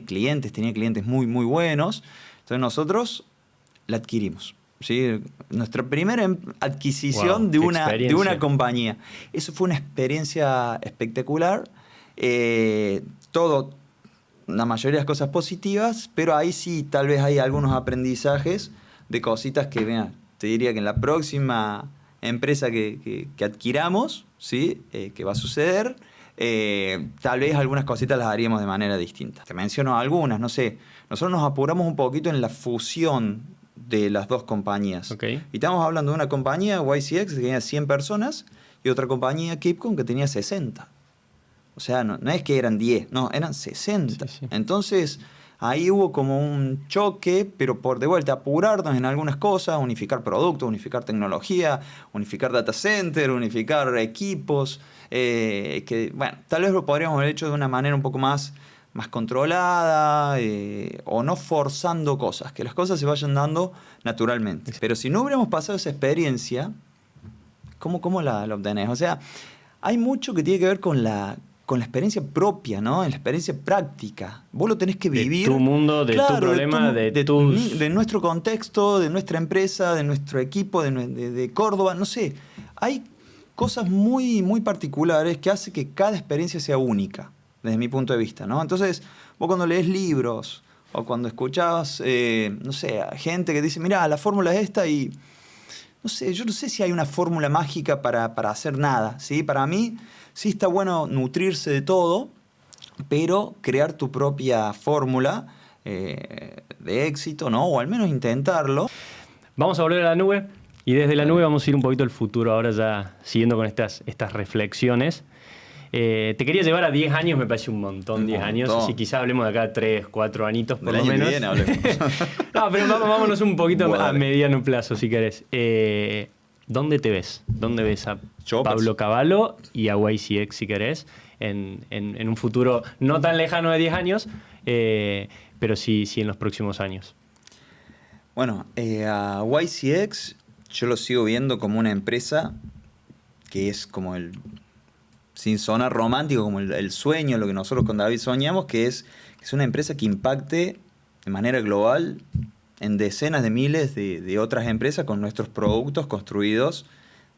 clientes muy, muy buenos. Entonces nosotros la adquirimos, ¿sí? Nuestra primera adquisición de una compañía. Eso fue una experiencia espectacular. La mayoría de las cosas positivas, pero ahí sí tal vez hay algunos aprendizajes de cositas que, mira, te diría que en la próxima empresa que adquiramos, ¿sí? Que va a suceder, tal vez algunas cositas las haríamos de manera distinta. Te menciono algunas, no sé. Nosotros nos apuramos un poquito en la fusión de las dos compañías. Okay. Y estamos hablando de una compañía, YCX, que tenía 100 personas, y otra compañía, Keepcom, que tenía 60. O sea, no es que eran 10, no, eran 60. Sí, sí. Entonces, ahí hubo como un choque, pero por de vuelta, apurarnos en algunas cosas, unificar productos, unificar tecnología, unificar data center, unificar equipos, que, bueno, tal vez lo podríamos haber hecho de una manera un poco más controlada, o no forzando cosas, que las cosas se vayan dando naturalmente. Pero si no hubiéramos pasado esa experiencia, ¿cómo la obtenés? O sea, hay mucho que tiene que ver con la experiencia propia, ¿no? En la experiencia práctica. Vos lo tenés que vivir. De tu mundo, de tu problema, de nuestro contexto, de nuestra empresa, de nuestro equipo, de Córdoba, no sé. Hay cosas muy, muy particulares que hacen que cada experiencia sea única, desde mi punto de vista, ¿no? Entonces, vos cuando lees libros o cuando escuchás, no sé, a gente que dice, mirá, la fórmula es esta y... No sé, yo no sé si hay una fórmula mágica para hacer nada, ¿sí? Para mí sí está bueno nutrirse de todo, pero crear tu propia fórmula de éxito, ¿no? O al menos intentarlo. Vamos a volver a la nube y desde la nube vamos a ir un poquito al futuro ahora ya siguiendo con estas reflexiones. Te quería llevar a 10 años, me parece un montón, 10 años. Así quizá hablemos de acá 3, 4 añitos por lo menos. Bien, hablemos. No, pero vámonos un poquito a mediano plazo, si querés. ¿Dónde te ves? ¿Dónde ves a Pablo Cavallo y a YCX, si querés, en un futuro no tan lejano de 10 años, pero sí en los próximos años? Bueno, a YCX yo lo sigo viendo como una empresa que es como sin sonar romántico, como el sueño, lo que nosotros con David soñamos, que es una empresa que impacte de manera global en decenas de miles de otras empresas con nuestros productos construidos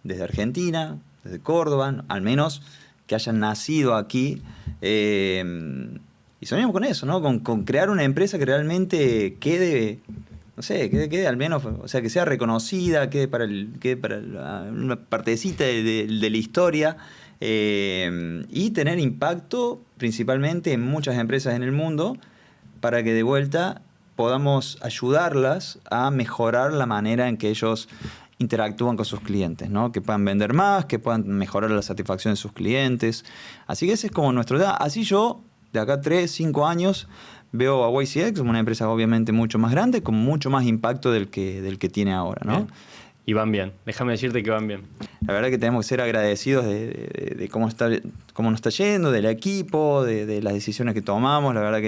desde Argentina, desde Córdoba, al menos que hayan nacido aquí. Y soñamos con eso, ¿no? Con crear una empresa que realmente quede, no sé, quede al menos, o sea, que sea reconocida, quede para una partecita de la historia. Y tener impacto principalmente en muchas empresas en el mundo para que de vuelta podamos ayudarlas a mejorar la manera en que ellos interactúan con sus clientes, ¿no? Que puedan vender más, que puedan mejorar la satisfacción de sus clientes. Así que ese es como nuestro... Así yo, de acá 3, 5 años, veo a YCX como una empresa obviamente mucho más grande, con mucho más impacto del que tiene ahora, ¿no? Bien. Y van bien, déjame decirte que van bien. La verdad que tenemos que ser agradecidos de cómo nos está yendo, del equipo, de las decisiones que tomamos. La verdad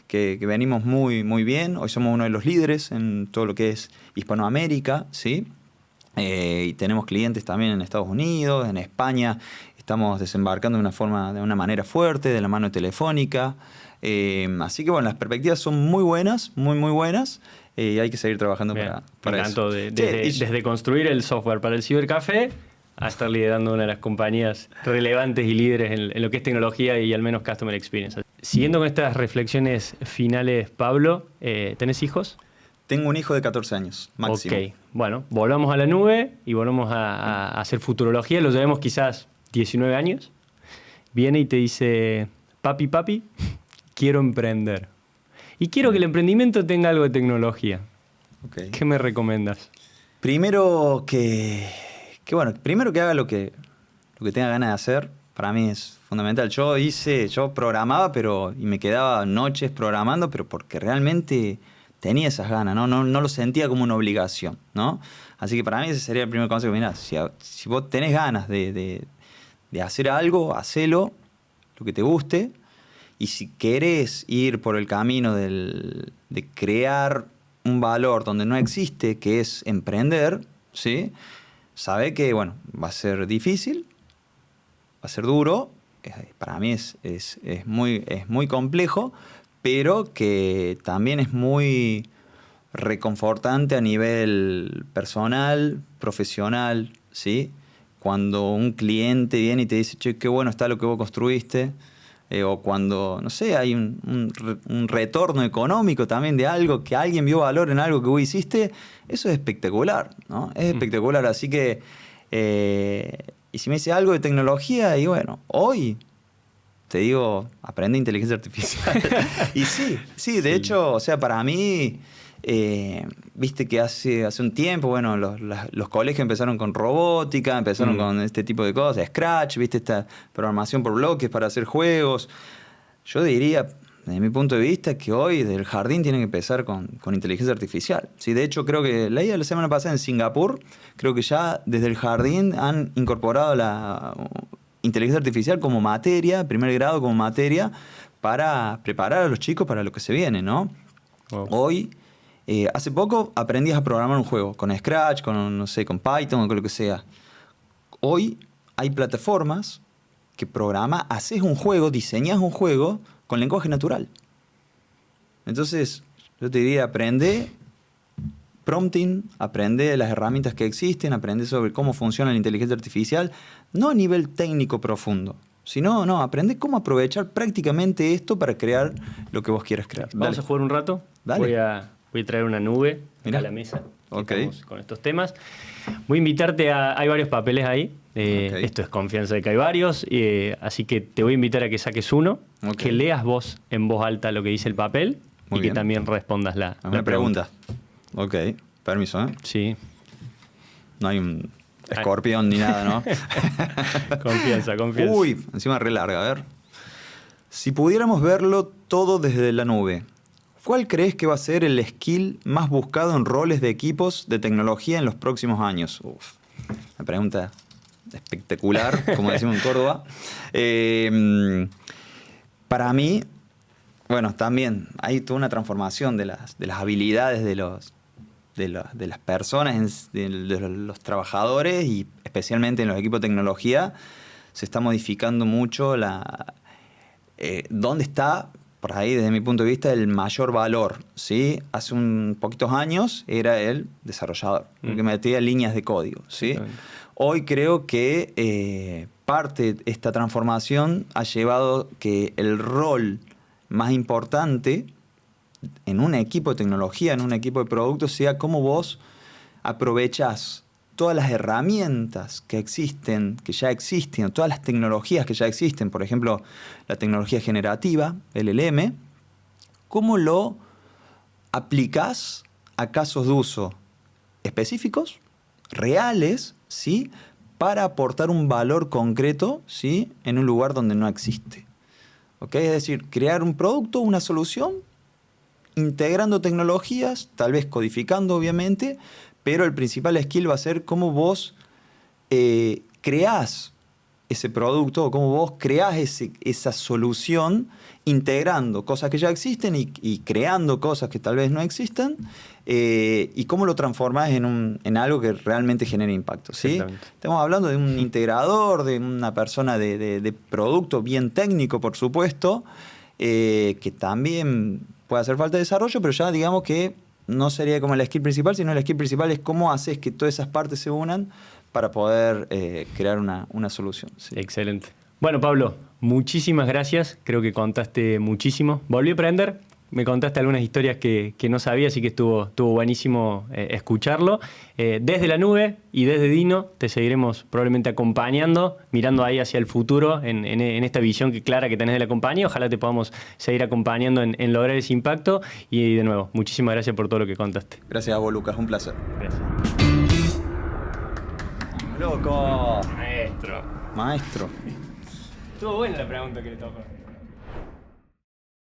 que venimos muy, muy bien. Hoy somos uno de los líderes en todo lo que es Hispanoamérica, ¿sí? Y tenemos clientes también en Estados Unidos, en España. Estamos desembarcando de una manera fuerte, de la mano de Telefónica. Así que bueno, las perspectivas son muy buenas, muy, muy buenas. Y hay que seguir trabajando para eso. Desde construir el software para el cibercafé a estar liderando una de las compañías relevantes y líderes en lo que es tecnología y al menos Customer Experience. Siguiendo con estas reflexiones finales, Pablo, ¿tenés hijos? Tengo un hijo de 14 años, máximo. Ok, bueno, volvamos a la nube y volvamos a hacer futurología. Lo llevemos quizás 19 años. Viene y te dice, papi, quiero emprender. Y quiero que el emprendimiento tenga algo de tecnología. Okay. ¿Qué me recomiendas? Primero que haga lo que tenga ganas de hacer. Para mí es fundamental. Yo programaba, y me quedaba noches programando, pero porque realmente tenía esas ganas, ¿no? No lo sentía como una obligación, ¿no? Así que para mí ese sería el primer consejo. Mirá, si vos tenés ganas de hacer algo, hacelo, lo que te guste. Y si querés ir por el camino de crear un valor donde no existe, que es emprender, ¿sí? Sabe que, bueno, va a ser difícil, va a ser duro, para mí es muy complejo, pero que también es muy reconfortante a nivel personal, profesional, ¿sí? Cuando un cliente viene y te dice, che, qué bueno está lo que vos construiste, o cuando, no sé, hay un retorno económico también de algo, que alguien vio valor en algo que vos hiciste, eso es espectacular, ¿no? Es espectacular, así que... y si me dice algo de tecnología, y bueno, hoy te digo, aprende inteligencia artificial. Y sí, de hecho, o sea, para mí, viste que hace un tiempo, bueno, los colegios empezaron con robótica, empezaron con este tipo de cosas, Scratch, viste, esta programación por bloques para hacer juegos. Yo diría, desde mi punto de vista, que hoy desde el jardín tienen que empezar con inteligencia artificial. Sí, de hecho, creo que leí la semana pasada en Singapur, creo que ya desde el jardín han incorporado la inteligencia artificial como materia, primer grado como materia, para preparar a los chicos para lo que se viene, ¿no? Wow. Hoy, hace poco aprendías a programar un juego con Scratch, con, no sé, con Python o con lo que sea. Hoy hay plataformas que haces un juego, diseñas un juego con lenguaje natural. Entonces, yo te diría, aprende prompting, aprende las herramientas que existen, aprende sobre cómo funciona la inteligencia artificial, no a nivel técnico profundo, sino aprende cómo aprovechar prácticamente esto para crear lo que vos quieras crear. Vamos a jugar un rato. Dale. Voy a traer una nube a la mesa. Okay. Estamos con estos temas. Voy a invitarte hay varios papeles ahí. Okay. Esto es confianza de que hay varios. Así que te voy a invitar a que saques uno, que leas vos en voz alta lo que dice el papel. Muy y bien. que también respondas la pregunta. Ok, permiso, ¿eh? Sí. No hay un escorpión ni nada, ¿no? Confianza. Uy, encima re larga, a ver. Si pudiéramos verlo todo desde la nube, ¿cuál crees que va a ser el skill más buscado en roles de equipos de tecnología en los próximos años? Uf, una pregunta espectacular, como decimos en Córdoba. Para mí, bueno, también hay toda una transformación de las habilidades de las personas, de los trabajadores y especialmente en los equipos de tecnología. Se está modificando mucho dónde está, por ahí desde mi punto de vista, el mayor valor, ¿sí? Hace un poquitos años era el desarrollador, el que metía líneas de código, ¿sí? Hoy creo que parte de esta transformación ha llevado que el rol más importante en un equipo de tecnología, en un equipo de productos, sea cómo vos aprovechás todas las herramientas que ya existen, todas las tecnologías que ya existen, por ejemplo, la tecnología generativa, LLM, cómo lo aplicás a casos de uso específicos, reales, ¿sí? Para aportar un valor concreto, ¿sí? En un lugar donde no existe. ¿Ok? Es decir, crear un producto, una solución, integrando tecnologías, tal vez codificando, obviamente, pero el principal skill va a ser cómo vos creás ese producto o cómo vos creás esa solución integrando cosas que ya existen y creando cosas que tal vez no existan y cómo lo transformás en algo que realmente genere impacto, ¿sí? Estamos hablando de un integrador, de una persona de producto bien técnico, por supuesto, que también puede hacer falta de desarrollo, pero ya digamos que no sería como el skill principal, sino el skill principal es cómo haces que todas esas partes se unan para poder crear una solución. ¿Sí? Excelente. Bueno, Pablo, muchísimas gracias. Creo que contaste muchísimo. Volví a aprender. Me contaste algunas historias que no sabía, así que estuvo buenísimo escucharlo. Desde la nube y desde Dino te seguiremos probablemente acompañando, mirando ahí hacia el futuro en esta visión clara que tenés de la compañía. Ojalá te podamos seguir acompañando en lograr ese impacto. Y de nuevo, muchísimas gracias por todo lo que contaste. Gracias a vos, Lucas. Un placer. Gracias. ¡Loco! Maestro. Maestro. Estuvo buena la pregunta que le tocó.